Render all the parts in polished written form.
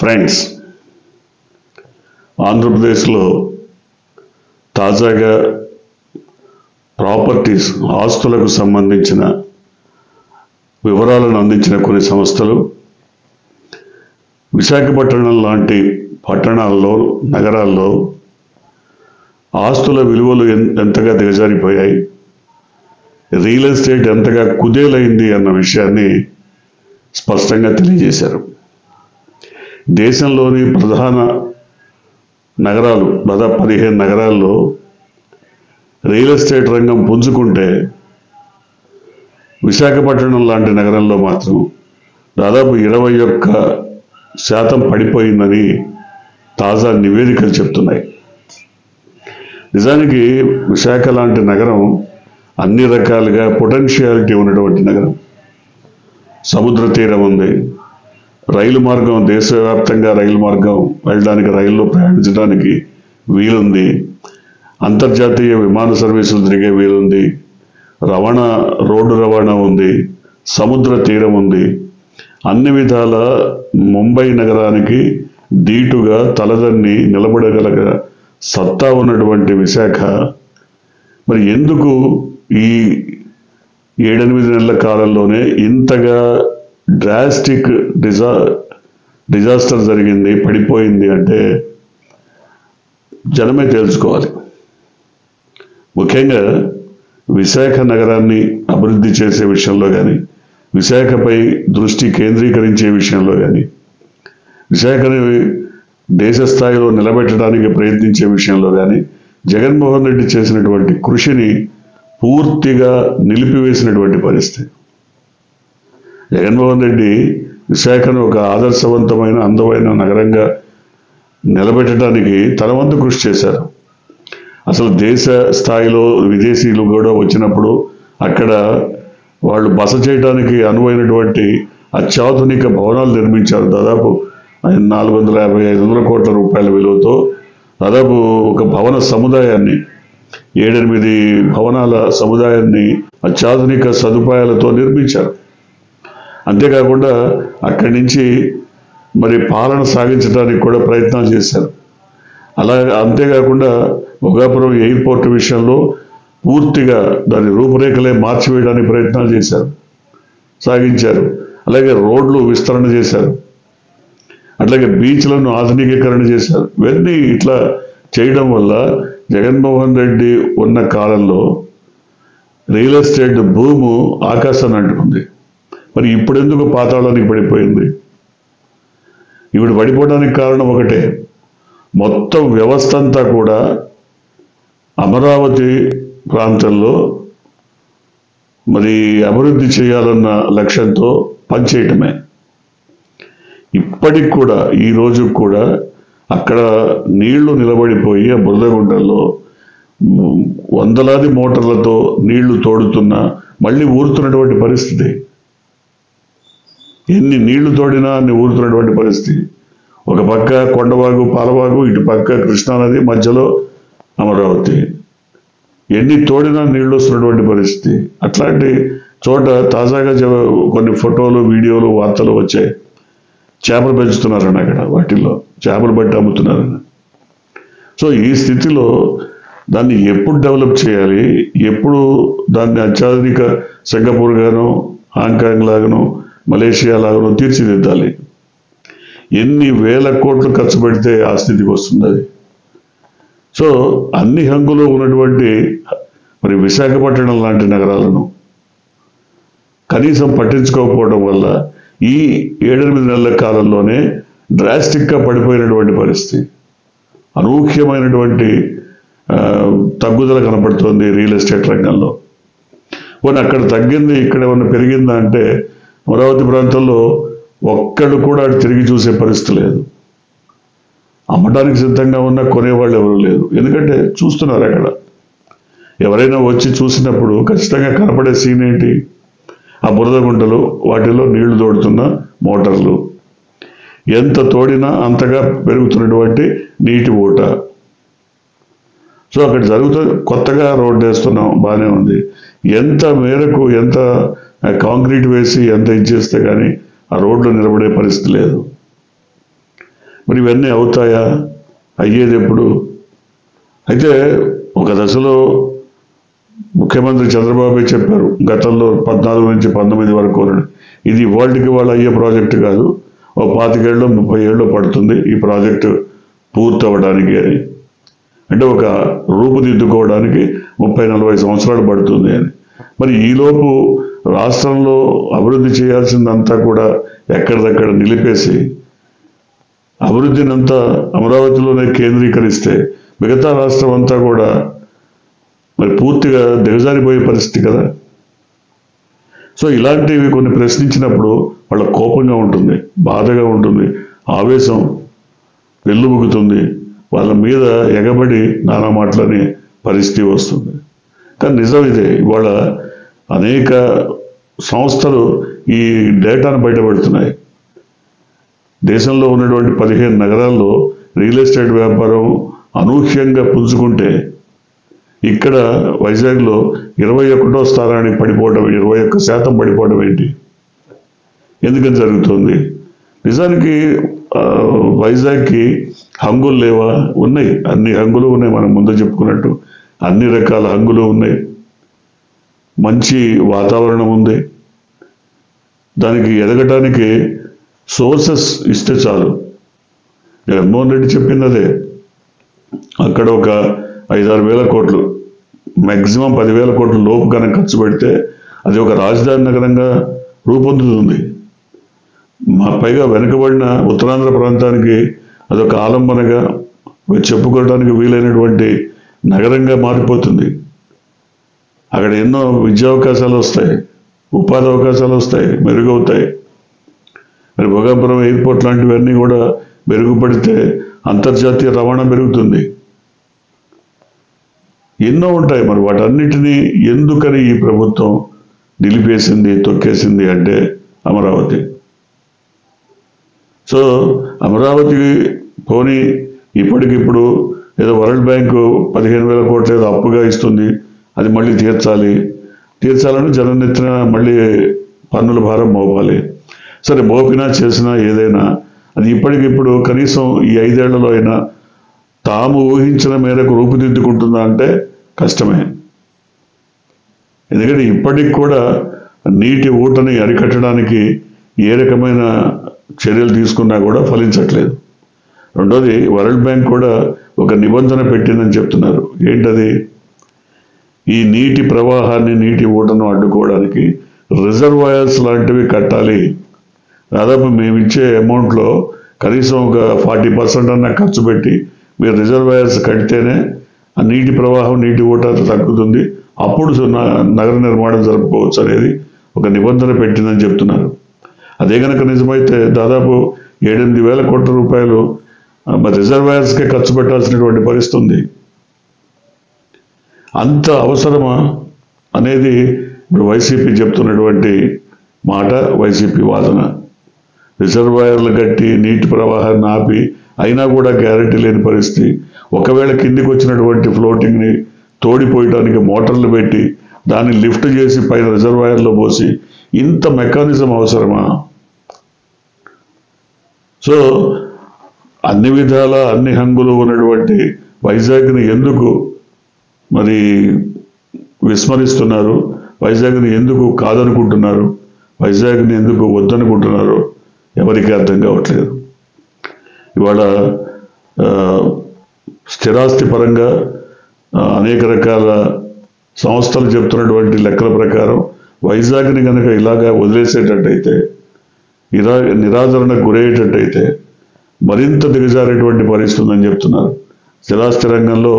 Friends, ఆంధ్రప్రదేశ్లో తాజాగా properties ఆస్తులకు సంబంధించిన వివరాలను అందించిన కొన్ని సంస్థలు విశాఖపట్నం లాంటి పట్టణాల్లో, నగరాల్లో ఆస్తుల విలువలు ఎంతగా దిగజారిపోయాయి, రియల్ ఎస్టేట్ ఎంతగా కుదేలైంది అన్న విషయాన్ని స్పష్టంగా తెలియజేశారు. దేశంలోని ప్రధాన నగరాలు, దాదాపు 15 నగరాల్లో రియల్ ఎస్టేట్ రంగం పుంజుకుంటే విశాఖపట్నం లాంటి నగరంలో మాత్రం దాదాపు 21% పడిపోయిందని తాజా నివేదికలు చెప్తున్నాయి. నిజానికి విశాఖ లాంటి నగరం అన్ని రకాలుగా పొటెన్షియాలిటీ ఉన్నటువంటి నగరం. సముద్ర తీరం ఉంది, రైలు మార్గం, దేశవ్యాప్తంగా రైలు మార్గం వెళ్ళడానికి, రైల్లో ప్రయాణించడానికి వీలుంది, అంతర్జాతీయ విమాన సర్వీసులు తిరిగే వీలుంది, రోడ్డు రవాణా ఉంది, సముద్ర తీరం ఉంది. అన్ని విధాల ముంబై నగరానికి ధీటుగా తలదన్ని నిలబడగల సత్తా ఉన్నటువంటి విశాఖ మరి ఎందుకు ఈ 7-8 నెలల కాలంలోనే ఇంతగా డ్రాస్టిక్ డిజాస్టర్ జరిగింది, పడిపోయింది అంటే జనమే తెలుసుకోవాలి. ముఖ్యంగా విశాఖ నగరాన్ని అభివృద్ధి చేసే విషయంలో కానీ, విశాఖపై దృష్టి కేంద్రీకరించే విషయంలో కానీ, విశాఖని దేశ స్థాయిలో నిలబెట్టడానికి ప్రయత్నించే విషయంలో కానీ జగన్మోహన్ రెడ్డి చేసినటువంటి కృషిని పూర్తిగా నిలిపివేసినటువంటి పరిస్థితి. జగన్మోహన్ రెడ్డి విశాఖను ఒక ఆదర్శవంతమైన, అందమైన నగరంగా నిలబెట్టడానికి తన వంతు కృషి చేశారు. అసలు దేశ స్థాయిలో విదేశీయులు కూడా వచ్చినప్పుడు అక్కడ వాళ్ళు బస చేయడానికి అనువైనటువంటి అత్యాధునిక భవనాలు నిర్మించారు. దాదాపు 450-500 కోట్ల రూపాయల విలువతో దాదాపు ఒక భవన సముదాయాన్ని, 7-8 భవనాల సముదాయాన్ని అత్యాధునిక సదుపాయాలతో నిర్మించారు. అంతేకాకుండా అక్కడి నుంచి మరి పాలన సాగించడానికి కూడా ప్రయత్నాలు చేశారు. అంతేకాకుండా భోగాపురం ఎయిర్పోర్ట్ విషయంలో పూర్తిగా దాని రూపురేఖలే మార్చివేయడానికి ప్రయత్నాలు సాగించారు. అలాగే రోడ్లు విస్తరణ చేశారు, అట్లాగే బీచ్లను ఆధునికీకరణ చేశారు. ఇవన్నీ ఇట్లా చేయడం వల్ల జగన్మోహన్ రెడ్డి ఉన్న కాలంలో రియల్ ఎస్టేట్ భూము ఆకాశాన్ని అంటుకుంది. మరి ఇప్పుడు ఎందుకు పాతాళానికి పడిపోయింది? ఇప్పుడు పడిపోవడానికి కారణం ఒకటే, మొత్తం వ్యవస్థ అంతా కూడా అమరావతి ప్రాంతంలో మరి అభివృద్ధి చేయాలన్న లక్ష్యంతో పనిచేయటమే. ఇప్పటికి కూడా, ఈ రోజు కూడా అక్కడ నీళ్లు నిలబడిపోయి ఆ బురదగుంటల్లో వందలాది మోటార్లతో నీళ్లు తోడుతున్నా మళ్ళీ ఊరుతున్నటువంటి పరిస్థితి. ఎన్ని నీళ్లు తోడినా అన్ని ఊరుతున్నటువంటి పరిస్థితి. ఒక పక్క కొండవాగు, పాలవాగు, ఇటు పక్క కృష్ణానది, మధ్యలో అమరావతి. ఎన్ని తోడినా నీళ్లు వస్తున్నటువంటి పరిస్థితి. అట్లాంటి చోట తాజాగా కొన్ని ఫోటోలు, వీడియోలు, వార్తలు వచ్చాయి. చేపలు పెంచుతున్నారని, అక్కడ వాటిల్లో చేపలు బట్టి అమ్ముతున్నారని. సో ఈ స్థితిలో దాన్ని ఎప్పుడు డెవలప్ చేయాలి, ఎప్పుడు దాన్ని అత్యాధునిక సింగపూర్ గాను, హాంకాంగ్ లాగాను, మలేషియా లాగాను తీర్చిదిద్దాలి. ఎన్ని వేల కోట్లు ఖర్చు పెడితే ఆ స్థితికి వస్తుంది అది. సో అన్ని హంగులు ఉన్నటువంటి మరి విశాఖపట్నం లాంటి నగరాలను కనీసం పట్టించుకోకపోవడం వల్ల ఈ 7-8 నెలల కాలంలోనే డ్రాస్టిక్గా పడిపోయినటువంటి పరిస్థితి. అనూహ్యమైనటువంటి తగ్గుదల కనపడుతుంది రియల్ ఎస్టేట్ రంగంలో. పోనీ అక్కడ తగ్గింది, ఇక్కడ ఏమన్నా పెరిగిందా అంటే అమరావతి ప్రాంతంలో ఒక్కళ్ళు కూడా తిరిగి చూసే పరిస్థితి లేదు. అమ్మడానికి సిద్ధంగా ఉన్న కొనేవాళ్ళు ఎవరు లేరు. ఎందుకంటే చూస్తున్నారు, అక్కడ ఎవరైనా వచ్చి చూసినప్పుడు ఖచ్చితంగా కనపడే సీన్ ఏంటి? ఆ బురదగుంటలు, వాటిలో నీళ్లు తోడుతున్న మోటార్లు, ఎంత తోడినా అంతగా పెరుగుతున్నటువంటి నీటి ఊట. సో అక్కడ జరుగుతుంది. కొత్తగా రోడ్డు వేస్తున్నాం, బాగానే ఉంది. ఎంత మేరకు, ఎంత కాంక్రీట్ వేసి ఎంత ఇచ్చేస్తే కానీ ఆ రోడ్లు నిలబడే పరిస్థితి లేదు. మరి ఇవన్నీ అవుతాయా? అయ్యేది ఎప్పుడు? అయితే ఒక దశలో ముఖ్యమంత్రి చంద్రబాబు చెప్పారు గతంలో 14 నుంచి 19 వరకు, ఇది వరల్డ్కి వాళ్ళు అయ్యే ప్రాజెక్టు కాదు, ఓ 25 ఏళ్ళు 30 ఏళ్ళు పడుతుంది ఈ ప్రాజెక్టు పూర్తి అవ్వడానికి అని. అంటే ఒక రూపుదిద్దుకోవడానికి 30-40 సంవత్సరాలు పడుతుంది అని. మరి ఈలోపు రాష్ట్రంలో అభివృద్ధి చేయాల్సిందంతా కూడా ఎక్కడిదక్కడ నిలిపేసి అభివృద్ధినంతా అమరావతిలోనే కేంద్రీకరిస్తే మిగతా రాష్ట్రం అంతా కూడా మరి పూర్తిగా దిగజారిపోయే పరిస్థితి కదా. సో ఇలాంటివి కొన్ని ప్రశ్నించినప్పుడు వాళ్ళ కోపంగా ఉంటుంది, బాధగా ఉంటుంది, ఆవేశం వెల్లుబుకుతుంది, వాళ్ళ మీద ఎగబడి నానా మాటలనే పరిస్థితి వస్తుంది. కానీ నిజం ఇదే. ఇవాళ అనేక సంస్థలు ఈ డేటాను బయటపెడుతున్నాయి. దేశంలో ఉన్నటువంటి 15 నగరాల్లో రియల్ ఎస్టేట్ వ్యాపారం అనూహ్యంగా పుంజుకుంటే ఇక్కడ వైజాగ్లో 21వ స్థానానికి పడిపోవడం, 21% పడిపోవడం ఏంటి? ఎందుకని జరుగుతుంది? నిజానికి వైజాగ్కి హంగులు లేవా? ఉన్నాయి, అన్ని హంగులు ఉన్నాయి. మనం ముందు చెప్పుకున్నట్టు అన్ని రకాల హంగులు ఉన్నాయి. మంచి వాతావరణం ఉంది. దానికి ఎదగటానికి సోర్సెస్ ఇస్తే చాలు. జగన్మోహన్ రెడ్డి చెప్పింది అదే. అక్కడ ఒక 5-6 వేల కోట్లు, మ్యాక్సిమం 10,000 కోట్ల లోపు కనుక ఖర్చు పెడితే అది ఒక రాజధాని నగరంగా రూపొందుతుంది. పైగా వెనుకబడిన ఉత్తరాంధ్ర ప్రాంతానికి అదొక ఆలంబనగా చెప్పుకోవడానికి వీలైనటువంటి నగరంగా మారిపోతుంది. అక్కడ ఎన్నో విద్యా అవకాశాలు వస్తాయి, ఉపాధి అవకాశాలు వస్తాయి, మెరుగవుతాయి. మరి భోగాపురం ఎయిర్పోర్ట్ లాంటివన్నీ కూడా మెరుగుపడితే అంతర్జాతీయ రవాణా పెరుగుతుంది. ఎన్నో ఉంటాయి. మరి వాటన్నిటినీ ఎందుకని ఈ ప్రభుత్వం నిలిపేసింది, తొక్కేసింది అంటే అమరావతి. సో అమరావతి పోనీ ఇప్పటికిప్పుడు ఏదో వరల్డ్ బ్యాంకు 15,000 కోట్లు ఏదో అప్పుగా ఇస్తుంది, అది మళ్ళీ తీర్చాలని జననెత్తిన మళ్ళీ పన్నుల భారం మోపాలి. సరే, మోపినా చేసినా ఏదైనా అది ఇప్పటికిప్పుడు కనీసం ఈ 5 ఏళ్లలో అయినా తాము ఊహించిన మేరకు రూపుదిద్దుకుంటుందా అంటే కష్టమే. ఎందుకంటే ఇప్పటికి కూడా నీటి ఊటని అరికట్టడానికి ఏ రకమైన చర్యలు తీసుకున్నా కూడా ఫలించట్లేదు. రెండోది, వరల్డ్ బ్యాంక్ కూడా ఒక నిబంధన పెట్టిందని చెప్తున్నారు. ఏంటది? ఈ నీటి ప్రవాహాన్ని, నీటి ఊటను అడ్డుకోవడానికి రిజర్వాయర్స్ లాంటివి కట్టాలి. దాదాపు మేము ఇచ్చే అమౌంట్లో కనీసం ఒక 40% అన్న ఖర్చు పెట్టి మీరు రిజర్వాయర్స్ కడితేనే ఆ నీటి ప్రవాహం, నీటి ఊట తగ్గుతుంది, అప్పుడు నగర నిర్మాణం జరుపుకోవచ్చు అనేది ఒక నిబంధన పెట్టిందని చెప్తున్నారు. అదే కనుక నిజమైతే దాదాపు 7-8 వేల కోట్ల రూపాయలు రిజర్వాయర్స్కే ఖర్చు పెట్టాల్సినటువంటి పరిస్థితి ఉంది. అంత అవసరమా అనేది ఇప్పుడు వైసీపీ చెప్తున్నటువంటి మాట, వైసీపీ వాదన. రిజర్వాయర్లు కట్టి నీటి ప్రవాహాన్ని ఆపి అయినా కూడా గ్యారెంటీ లేని పరిస్థితి. ఒకవేళ కిందికి వచ్చినటువంటి ఫ్లోటింగ్ని తోడిపోయడానికి మోటార్లు పెట్టి దాన్ని లిఫ్ట్ చేసి పైన రిజర్వాయర్లో పోసి ఇంత మెకానిజం అవసరమా? సో అన్ని విధాల అన్ని హంగులు ఉన్నటువంటి వైజాగ్ని ఎందుకు మరి విస్మరిస్తున్నారు? వైజాగ్ని ఎందుకు కాదనుకుంటున్నారు? వైజాగ్ని ఎందుకు వద్దనుకుంటున్నారు? ఎవరికి అర్థం కావట్లేదు. ఇవాళ స్థిరాస్తి పరంగా అనేక రకాల సంస్థలు చెప్తున్నటువంటి లెక్కల ప్రకారం వైజాగ్ని కనుక ఇలాగా వదిలేసేటట్టయితే, నిరాదరణకు గురయ్యేటట్టయితే మరింత దిగజారేటువంటి పరిస్థితి ఉందని చెప్తున్నారు. స్థిరాస్తి రంగంలో,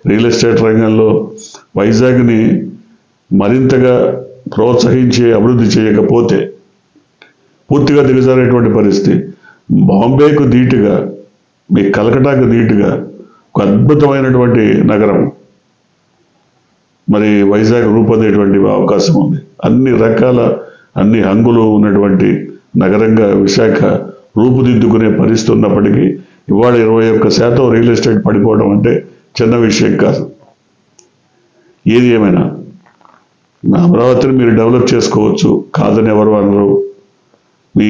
రియల్ ఎస్టేట్ రంగంలో వైజాగ్ని మరింతగా ప్రోత్సహించి అభివృద్ధి చేయకపోతే పూర్తిగా దిగజారేటువంటి పరిస్థితి. బాంబేకు ధీటుగా, మీ కలకటాకు ధీటుగా ఒక అద్భుతమైనటువంటి నగరం మరి వైజాగ్ రూపొందేటువంటి అవకాశం ఉంది. అన్ని రకాల అన్ని హంగులు ఉన్నటువంటి నగరంగా విశాఖ రూపుదిద్దుకునే పరిస్థితి ఉన్నప్పటికీ ఇవాళ 21% రియల్ ఎస్టేట్ పడిపోవడం అంటే చిన్న విషయం కాదు. ఏది ఏమైనా అమరావతిని మీరు డెవలప్ చేసుకోవచ్చు, కాదని ఎవరు అనరు. మీ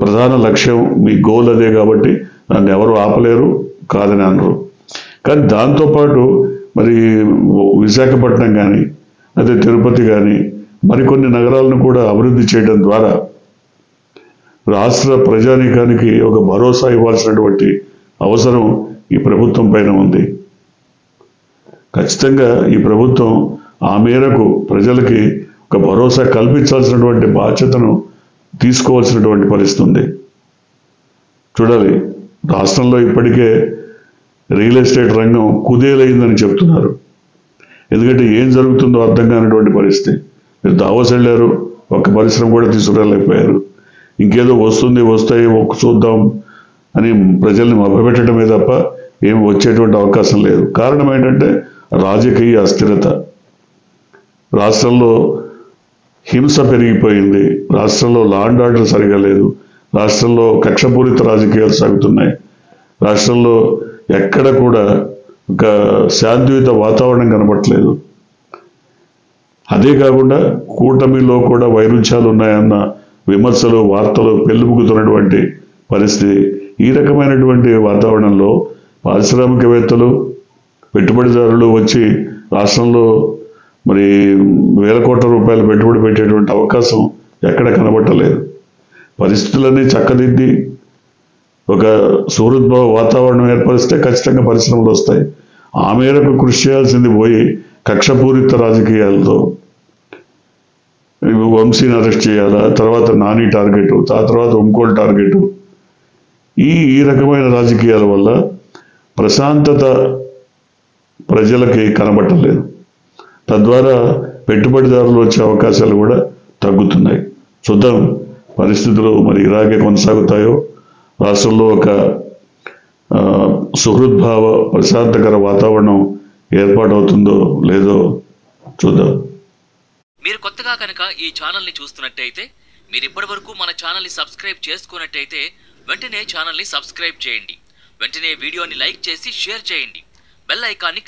ప్రధాన లక్ష్యం, మీ గోల్ అదే కాబట్టి నన్ను ఎవరు ఆపలేరు, కాదని అనరు. కానీ దాంతోపాటు మరి విశాఖపట్నం కానీ అదే తిరుపతి కానీ మరికొన్ని నగరాలను కూడా అభివృద్ధి చేయడం ద్వారా రాష్ట్ర ప్రజానీకానికి ఒక భరోసా ఇవ్వాల్సినటువంటి అవసరం ఈ ప్రభుత్వం పైన ఉంది. ఖచ్చితంగా ఈ ప్రభుత్వం ఆ మేరకు ప్రజలకి ఒక భరోసా కల్పించాల్సినటువంటి బాధ్యతను తీసుకోవాల్సినటువంటి పరిస్థితి ఉంది. చూడాలి, రాష్ట్రంలో ఇప్పటికే రియల్ ఎస్టేట్ రంగం కుదేలైందని చెప్తున్నారు. ఎందుకంటే ఏం జరుగుతుందో అర్థం కానటువంటి పరిస్థితి. మీరు దావోస్ వెళ్ళారు, ఒక్క పరిశ్రమ కూడా తీసుకురాలేకపోయారు. ఇంకేదో వస్తాయి చూద్దాం అని ప్రజల్ని మభ్యపెట్టడమే తప్ప ఏమి వచ్చేటువంటి అవకాశం లేదు. కారణం ఏంటంటే రాజకీయ అస్థిరత. రాష్ట్రంలో హింస పెరిగిపోయింది, రాష్ట్రంలో లా అండ్ ఆర్డర్ సరిగా లేదు, రాష్ట్రంలో కక్షపూరిత రాజకీయాలు సాగుతున్నాయి, రాష్ట్రంలో ఎక్కడ కూడా ఒక శాంతియుత వాతావరణం కనబడట్లేదు. అదే కాకుండా కూటమిలో కూడా వైరుధ్యాలు ఉన్నాయన్న విమర్శలు, వార్తలు పెళ్ళుబుకుతున్నటువంటి పరిస్థితి. ఈ రకమైనటువంటి వాతావరణంలో పారిశ్రామికవేత్తలు, పెట్టుబడిదారులు వచ్చి రాష్ట్రంలో మరి వేల కోట్ల రూపాయలు పెట్టుబడి పెట్టేటువంటి అవకాశం ఎక్కడ కనబట్టలేదు. పరిస్థితులన్నీ చక్కదిద్ది ఒక సుహృద్భావ వాతావరణం ఏర్పరిస్తే ఖచ్చితంగా పరిశ్రమలు వస్తాయి. ఆ మేరకు కృషి చేయాల్సింది పోయి కక్షపూరిత రాజకీయాలతో వంశీని అరెస్ట్ చేయాలా, తర్వాత నాని టార్గెట్, ఆ తర్వాత ఇంకోటి టార్గెట్, ఈ రకమైన రాజకీయాల వల్ల ప్రశాంతత ప్రజలకి కనబట్టలేదు. తద్వారా పెట్టుబడిదారులు వచ్చే అవకాశాలు కూడా తగ్గుతున్నాయి. చూద్దాం పరిస్థితులు మరి ఇలాగే కొనసాగుతాయో, రాష్ట్రంలో ఒక సుహృద్భావ ప్రశాంతకర వాతావరణం ఏర్పాటవుతుందో లేదో చూద్దాం. మీరు కొత్తగా కనుక ఈ ఛానల్ని చూస్తున్నట్టయితే, మీరు ఇప్పటివరకు మన ఛానల్ని సబ్స్క్రైబ్ చేసుకున్నట్టయితే వెంటనే ఛానల్ని సబ్స్క్రైబ్ చేయండి. వెంటనే వీడియోని లైక్ చేసి షేర్ చేయండి. బెల్ ఐకాన్ని